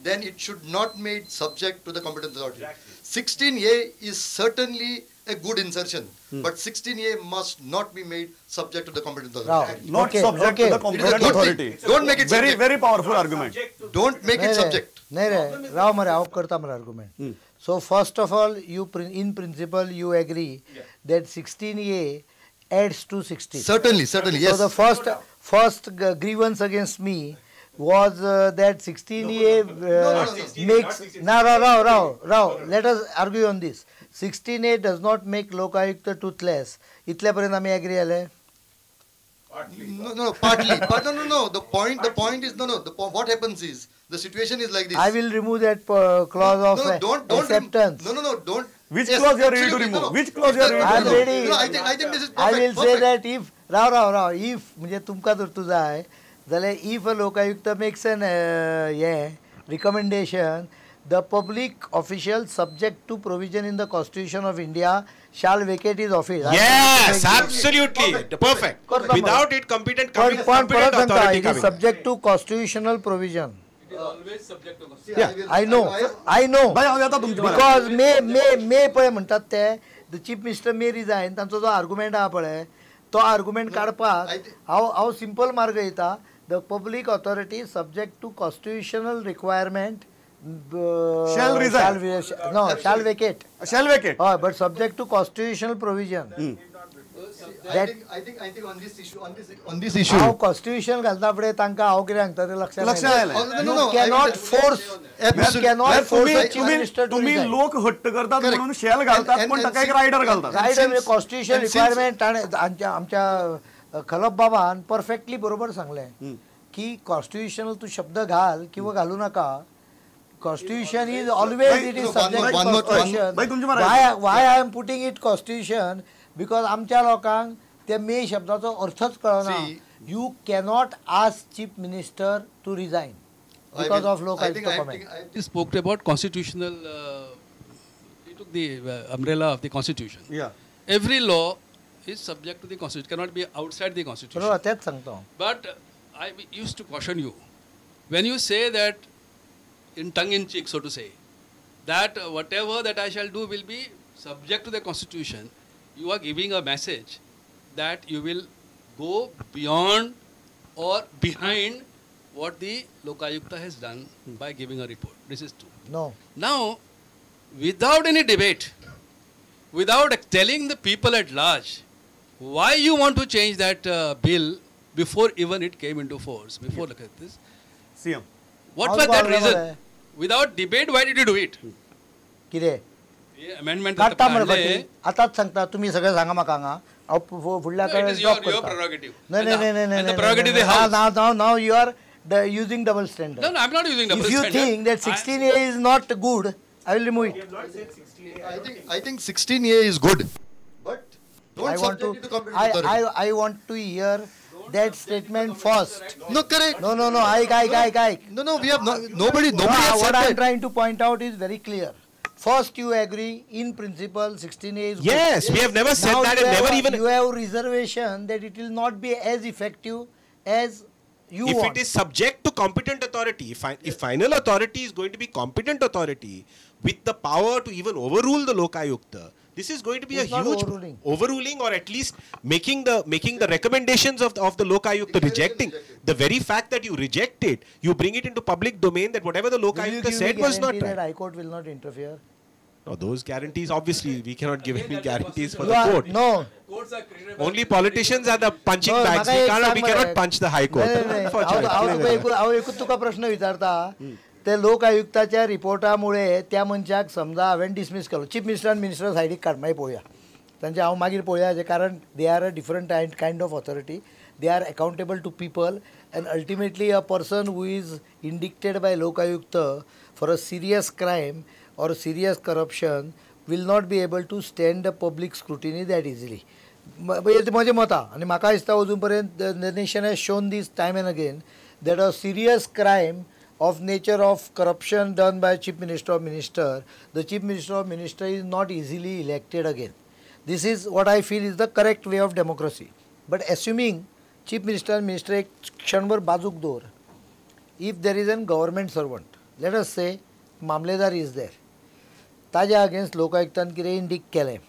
then it should not made subject to the competent authority. 16A is certainly a good insertion, but 16A must not be made subject to the competent authority. Not subject to the competent authority. Don't make it very, subject. very powerful argument. Don't make it subject. नहीं रे राव मरे हांव करता मरे argument. So first of all, in principle you agree that 16A adds to 16. Certainly, yes. So the first grievance against me was that 16A makes. Now, Rao, let us argue on this. 16A does not make Lokayukta toothless. इतल्यापर्यंत आम्ही agree आले. Partly. But no. The point is what happens is the situation is like this. I will remove that clause of don't acceptance. Don't. Which clause you are ready to remove? Which clause you are ready to remove? I think this is perfect. I will say that if Rao, if म्हणजे तुमका जर तुझा आहे जाल्यार if a Lokayukta makes an recommendation, the public official subject to provision in the Constitution of India shall vacate his office. Yes, absolutely. Perfect. Without it, competent authority it is subject to constitutional provision. It is always subject to constitution. Yeah, I know. Because may पळय म्हणतात ते the chief minister may resign, तांचो जो argument आहा पळय तो argument काडपाक हांव simple मार्ग येता. The public authority subject to constitutional requirement shall resign. Shall vacate. Shall vacate. But subject to constitutional provision. I think on this issue. हांव constitution घालता फुडें तांकां हांव कितें सांगता तें लक्षांत आयलें. You cannot force a chief minister to तुम्ही resign. लोक हट्ट करतात म्हणून शेल घालतात पण ताका एक रायडर घालतात. रायडर म्हणजे constitutional requirement आमच्या खलप बाबान परफेक्टली बरोबर सांगलें की constitutional तू शब्द घाल किंवा घालू नाका. Constitution is always it is subject to constitution. Why I am putting it constitution? Because आमच्या लोकांक त्या मे शब्दाचो अर्थच कळना. You cannot ask chief minister to resign because of Lokayukta comment. He spoke about constitutional. He took the umbrella of the constitution. Yeah. Every law is subject to the constitution. Cannot be outside the constitution. बरोबर तेच सांगतो. But I used to caution you when you say that in tongue in cheek, so to say, that whatever that I shall do will be subject to the constitution. You are giving a message that you will go beyond or behind what the Lokayukta has done by giving a report. This is true. No. Now, without any debate, without telling the people at large why you want to change that bill before even it came into force, before look at this. CM. What was that reason? Without debate, why did you do it? कितें? Amendment. काडटा मरे फाटी. आतांच सांगता तुम्ही सगळे सांगा म्हाका हांगा. हांव फुडल्या No, it is your prerogative. No. The prerogative of the House. Now you are using double standard. No, I'm not using double standard. If you think that 16A is not good, I will remove it. I think 16A is good, but don't subject it to competent authority. I want to hear that statement first. No, correct. No. I. No. We have nobody has What said I am that. trying to point out is very clear. First, you agree in principle 16A is good. Yes, we have never said Now that and never even. you have reservation that it will not be as effective as you If want. it is subject to competent authority, if final authority is going to be competent authority with the power to even overrule the Lokayukta, this is going to be It's a not huge overruling or at least making the recommendations of the Lokayukta rejecting. The very fact that you reject it, you bring it into public domain that whatever the Will you Lokayukta give said me was not guarantee that right. High Court will not interfere? No, those guarantees, obviously, we cannot give any guarantees for You the are- court. No. Courts are created by Only politicians are the punching No, bags. म्हाका We एक cannot सांग punch the High Court. नाही. Unfortunately. हांव एकूच तुका प्रश्न विचारता. ते लोक आयुक्ताच्या रिपोर्टामुळे त्या मनशाक समजा हांवें डिसमीस केलो चीफ मिनिस्टर आनी मिनिस्टर सायडीक काड मागीर पळोवया तांचे हांव मागीर पळोवया हेजें कारण they are a different kind of authority they are accountable to people and ultimately a person who is indicted by Lokayukta for a serious crime or serious corruption will not be able to stand the public scrutiny that easily. माझे मत आणि म्हाका दिसता अजून पर्यंत the nation has shown this time and again that a serious crime of nature of corruption done by chief minister or minister, the chief minister or minister is not easily elected again. This is what I feel is the correct way of democracy. But assuming chief minister and minister एक क्षणभर बाजूक दवर, if there is a government servant, let us से मामलेदार is there, ताज्या against लोकायुक्तान कितें indict केलें,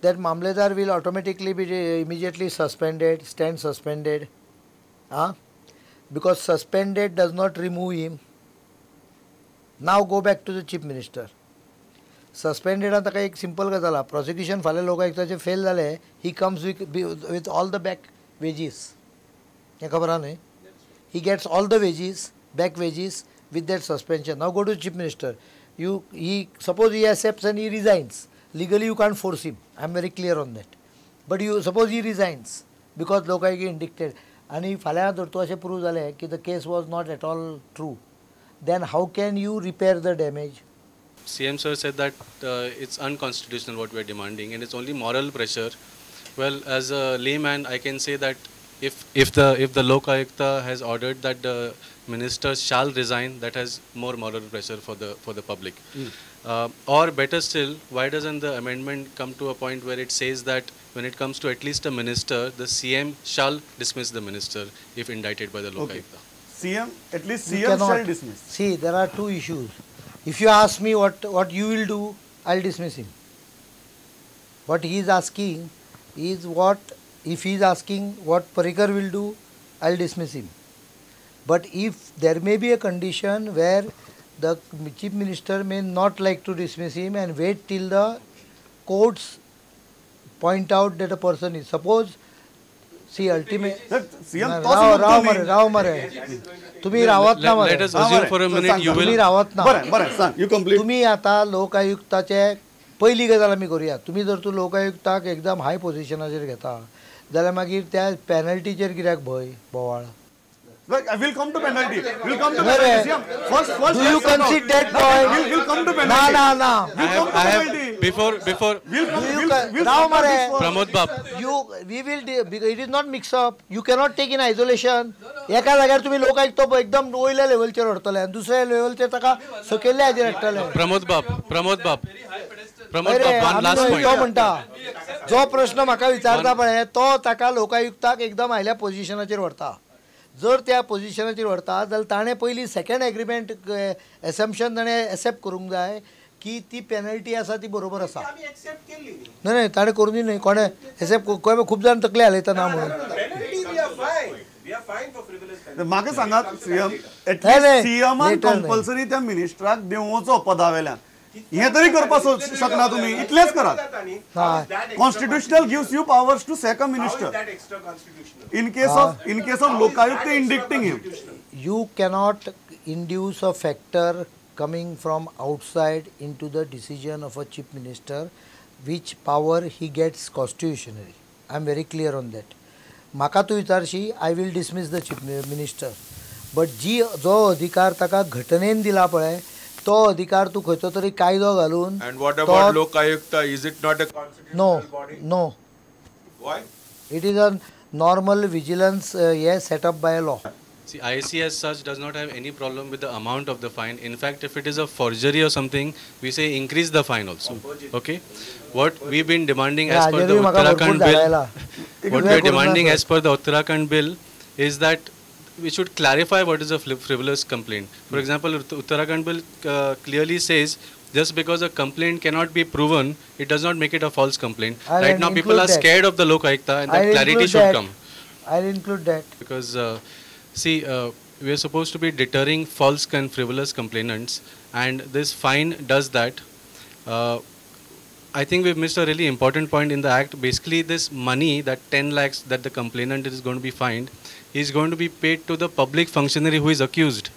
that मामलेदार will automatically be immediately suspended, stand suspended, because suspended does not remove him. Now go back to the chief minister. Suspended आता काही एक simple गजाल आहा, prosecution फाल्यां लोकायुक्ताचे फेल जाले, he comes with all the back wages. हें खबर आहा न्ही? He gets all the wages, back wages with that suspension. Now go to chief minister. Suppose he accepts and he resigns. Legally you can't force him. I am very clear on that. But you suppose he resigns because Lokayukta indicted आणि फाल्यां जर तो अशें prove जालें की the case was not at all true, then how can you repair the damage? CM sir said that it's unconstitutional what we are demanding and it's only moral pressure. Well, as a layman, I can say that if the Lokayukta has ordered that the ministers shall resign, that has more moral pressure for the public. Or better still, why doesn't the amendment come to a point where it says that when it comes to at least a minister, the CM shall dismiss the minister if indicted by the Lokayukta? CM, at least CM shall dismiss. See, there are two issues. If you ask me what you will do, I'll dismiss him. What he is asking is if he is asking what Parrikar will do, I'll dismiss him. But if there may be a condition where the chief minister may not like to dismiss him and wait till the courts point out that a person is, suppose, see, ultimate. Rao मरे तुम्ही रावत ना मरे. Let us assume for a minute you will. तुम्ही रावत ना. बरं सांग, you complete. तुम्ही आता लोकायुक्ताचे पहिली गजाल आमी करूया. तुम्ही जर तू लोकायुक्ताक एकदम हाय पोझिशनाचेर घेता जाल्यार मागीर त्या पेनल्टीचेर कित्याक भंय बोवाळ? I will come to penalty. We'll come to penalty. First, Do you concede that point? We'll come to penalty. No. I have before. Rav Mare, Pramod Bab. It is not mix up. You cannot take in isolation. एका जाग्यार तुम्ही लोकायुक्त एकदम वयल्या लेवलचेर व्हरतले आनी दुसऱ्या लेवलचेर ताका सकयल्या हाजेर हाडटले. Pramod Bab, one last point. तो म्हणटा जो प्रश्न म्हाका विचारता पळय तो ताका लोकायुक्ताक एकदम आयल्या पोझिशनाचेर व्हरता. जर त्या पोझिशनाचेर व्हरता जाल्यार ताणें पयलीं सेकंड एग्रीमेंट एसम्पशन ताणें एक्सेप्ट करूंक जाय की ती पेनल्टी आसा ती बरोबर आसा. नाही ताणें करूंक न्ही, कोणें एक्सेप्ट खूब जाण तकले हालयता ना म्हणून. म्हाका सांगात सीएम, एटलीस्ट सीएमान कंपल्सरी त्या मिनिस्टराक देंवोचो पदा वयल्यान. हें तरी करपाक शकना तुमी, इतलेंच करात. Constitutional gives you powers to sack a minister in case of Lokayukta indicting him. You cannot induce a factor coming from outside into the decision of a chief minister, which power he gets constitutionally. I am very clear on that. म्हाका तूं विचारशी, I will dismiss the chief minister. But जो अधिकार ताका घटनेन दिला पळय तो अधिकार तूं खंयचो तरी कायदो घालून. And what about Lokayukta? Is it not a constitutional body? No. Why? It is a normal vigilance set up by a law. See, IAC as such does not have any problem with the amount of the fine. In fact, if it is a forgery or something, we say increase the fine also. Okay? What we've been demanding as per the Uttarakhand bill, what we are demanding as per the Uttarakhand bill is that we should clarify what is a frivolous complaint. For example, Uttarakhand bill clearly says just because a complaint cannot be proven, it does not make it a false complaint. Right now, people are scared of the Lokayukta, and that clarity should come. I'll include that. Because, see, we are supposed to be deterring false and frivolous complainants, and this fine does that. I think we've missed a really important point in the act. Basically, this money, that 10 lakhs that the complainant is going to be fined, is going to be paid to the public functionary who is accused.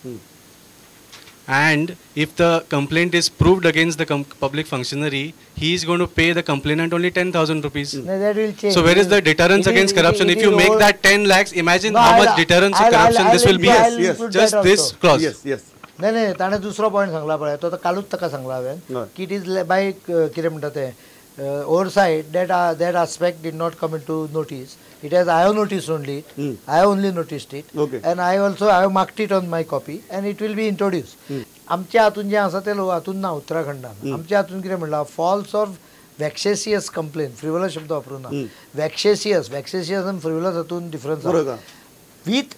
And if the complaint is proved against the public functionary, he is going to pay the complainant only 10,000 rupees. No, that will change. So where is the deterrence against corruption? If you make that 10 lakhs, imagine how much deterrence to corruption this will be. Just this clause. Yes. नाही ताणें दुसरो point Sangla पळय तो कालूच ताका सांगला हांवें की it is by कितें म्हणटा तें ओवरसायट that aspect did not come into notice. It has I have noticed only. I have only noticed it. Okay. And I have marked it on my copy and it will be introduced. आमच्या हातून जें आसा तें हातून ना उत्तराखंडान. आमच्या हातून कितें म्हणलां फॉल्स ऑर वॅक्सेसियस कंप्लेन, फ्रिवलस शब्द वापरूं ना. वॅक्सेसियस आनी फ्रिवलस हातून डिफरन्स आसा. विथ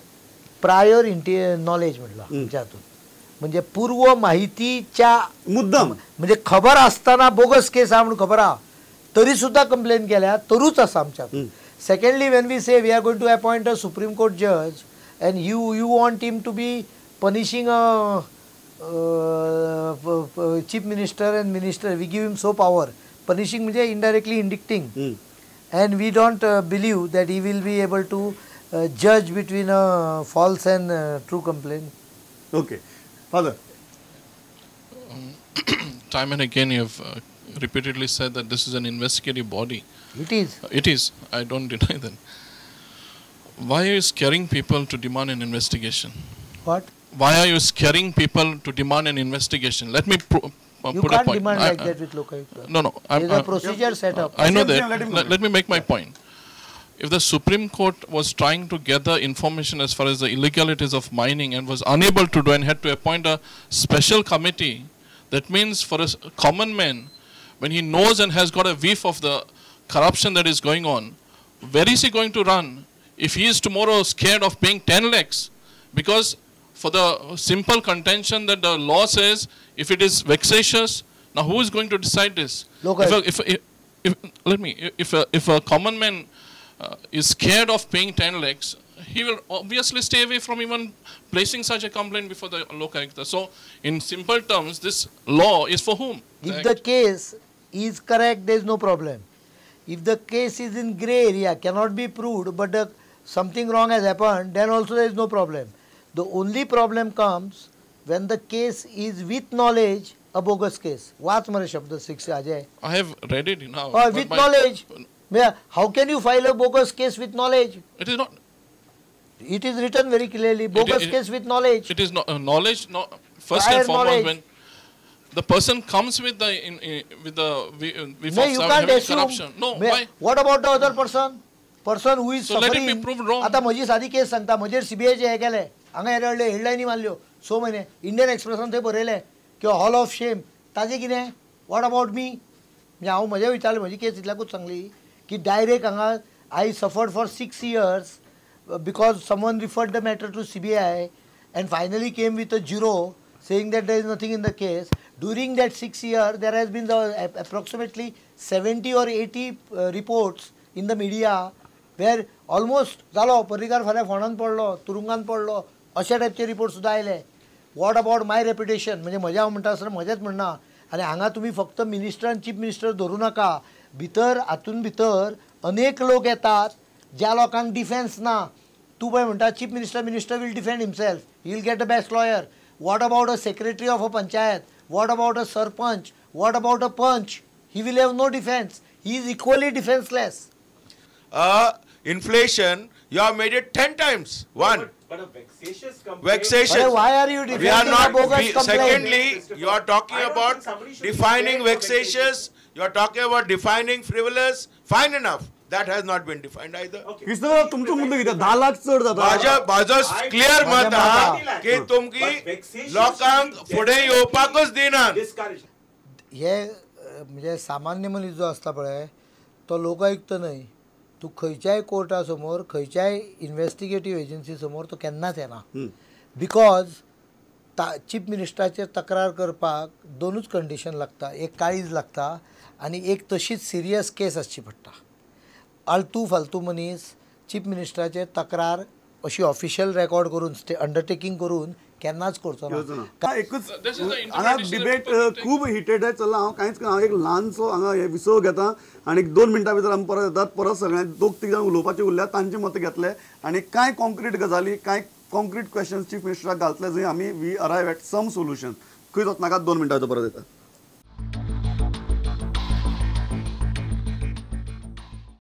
प्रायर नॉलेज म्हणला आमच्या हातून. म्हणजे पूर्व माहितीच्या मुद्दाम म्हणजे खबर असताना बोगस केस हा म्हणून खबर आहा तरी सुद्धा कंप्लेन केल्या तरूच आसा आमच्यात. Secondly when we say we are going to appoint a Supreme Court जज and you want him to be punishing a chief minister and minister, we give him so power, punishing means indirectly indicting, and we don't believe that he will be able to judge between a false and true complaint. Okay, Father. Time and again you have repeatedly said that this is an investigative body. It is. It is. I don't deny that. Why are you scaring people to demand an investigation? What? Why are you scaring people to demand an investigation? Let me put a point. You can't demand like that with Lokayukta. No. There is a procedure set up. I know that. Let me make my point. If the Supreme Court was trying to gather information as far as the illegalities of mining and was unable to do and had to appoint a special committee, that means for a common man, when he knows and has got a whiff of the corruption that is going on, where is he going to run? If he is tomorrow scared of paying 10 lakhs, because for the simple contention that the law says if it is vexatious, now who is going to decide this? If a common man is scared of paying 10 lakhs, he will obviously stay away from even placing such a complaint before the Lokayukta. So, in simple terms, this law is for whom? If the case is correct, there is no problem. If the case is in grey area, cannot be proved, but something wrong has happened, then also there is no problem. The only problem comes when the case is with knowledge a bogus case. What's my shabd 6 Ajay? I have read it now. With knowledge. How can you file a bogus case with knowledge? It is not. It is written very clearly. Bogus case with knowledge. It is not knowledge. No, first and foremost, when the person comes with the you can't assume. Corruption. No, why? What about the other person? Person who is so suffering. let it be proved wrong. आता माझी साधी case सांगता माझे सीबीआयचे हे केले हांगा Hadlee हेडलायनी मारल्यो 6 महिने Indian एक्सप्रेसान थंय बरयले की हॉल ऑफ शेम ताजे कितें वॉट अबाउट मी म्हणजे हांव म्हजें विचारलें म्हजी केस इतल्याकूच सांगली की डायरेक्ट हांगा आय suffered for 6 years because someone referred the matter to CBI and finally came with a zero saying that there is nothing in the case. During that 6 years there has been approximately 70 or 80 reports in the media where almost जालो पर्रीकार फाल्यां फोंडान पडलो तुरुंगान पडलो अशा टायपचे report सुद्दां आयले. What about my reputation म्हणजे म्हजें हांव म्हणटा आसतना म्हजेंच म्हणना आनी हांगा तुमी फक्त मिनिस्टर आनी चीफ मिनिस्टर धरूं नाका भितर हातून भितर अनेक लोक येतात ज्या लोकांक डिफेन्स ना. तूं पळय म्हणटा chief minister will defend himself he will get the best lawyer. What about a secretary of a panchayat? What about a sarpanch? What about a panch? He will have no defence. He is equally defenceless. Inflation, you have made it 10 times. One. But a vexatious complaint. Vexatious. Why are you defending we are not, bogus complaint? Secondly, you are talking about defining vexatious. You are talking about defining frivolous. Fine enough. That has not been defined either. Krishna तुमचो मुद्दो कितें 10 लाख चड जाता. माझो clear मत आहा की तुमकी लोकांक फुडें येवपाकूच दिनात. हे म्हणजे सामान्य मनीस जो आसता पळय तो लोकायुक्त न्हय. तू खंयच्याय कोर्टा समोर खंयच्याय इन्व्हेस्टिगेटीव एजन्सी समोर तो केन्नाच येना. बिकॉज चीफ मिनिस्टराचेर तक्रार करपाक 2च कंडिशन लागता. एक काळीज लागता आनी एक तशीच सिरियस केस आसची पडटा. आलतू फालतू मनीस चीफ मिनिस्टराचेर तक्रार अशी ऑफिशियल रेकॉर्ड करून अंडरटेकिंग करून केन्नाच करचो ना. एकूच हांगा डिबेट खूब हिटेड चल्ला. हांव कांयच हांव एक ल्हानसो हांगा हे विसव घेता आनी 2 मिनटां भितर आमी परत येतात. परत सगळ्यांक 2-3 जाण उलोवपाचे उरल्यात तांचे मत घेतले आनी कांय कॉन्क्रीट गजाली कांय कॉन्क्रीट क्वेश्चन्स चीफ मिनिस्टराक घालतले जंय आमी वी अरायव एट सम सोल्युशन. खंय वचनाका 2 मिनटां परत येतात.